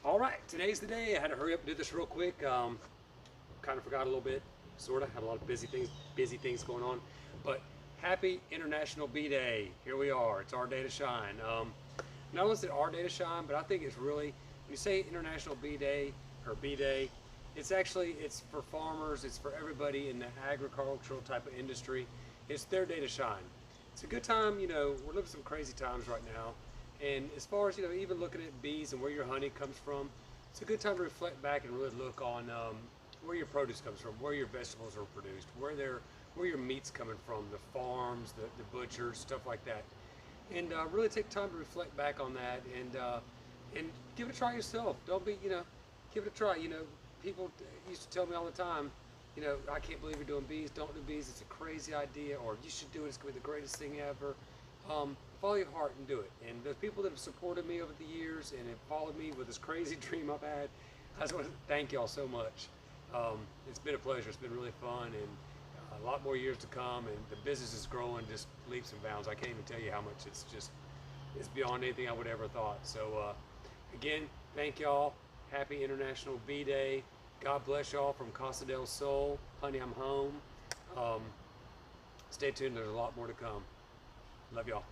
All right, today's the day. I had to hurry up and do this real quick. Kind of forgot a little bit, sort of. Had a lot of busy things going on. But happy International Bee Day. Here we are. It's our day to shine. Not only is it our day to shine, but I think it's really, when you say International Bee Day or Bee Day, it's for farmers. It's for everybody in the agricultural type of industry. It's their day to shine. It's a good time. We're living some crazy times right now. And as far as, even looking at bees and where your honey comes from, it's a good time to reflect back and really look on where your produce comes from, where your vegetables are produced, where your meat's coming from, the farms, the butchers, stuff like that. And really take time to reflect back on that and give it a try yourself. Don't be, give it a try. People used to tell me all the time, I can't believe you're doing bees, don't do bees, it's a crazy idea, or you should do it, it's going to be the greatest thing ever. Follow your heart and do it. And the people that have supported me over the years and have followed me with this crazy dream I've had, I just want to thank y'all so much. It's been a pleasure, it's been really fun, and a lot more years to come, and the business is growing just leaps and bounds. I can't even tell you how much. It's beyond anything I would ever thought. So again, thank y'all. Happy International Bee Day. God bless y'all from Casa del Sol. Honey, I'm home. Stay tuned, there's a lot more to come. Love y'all.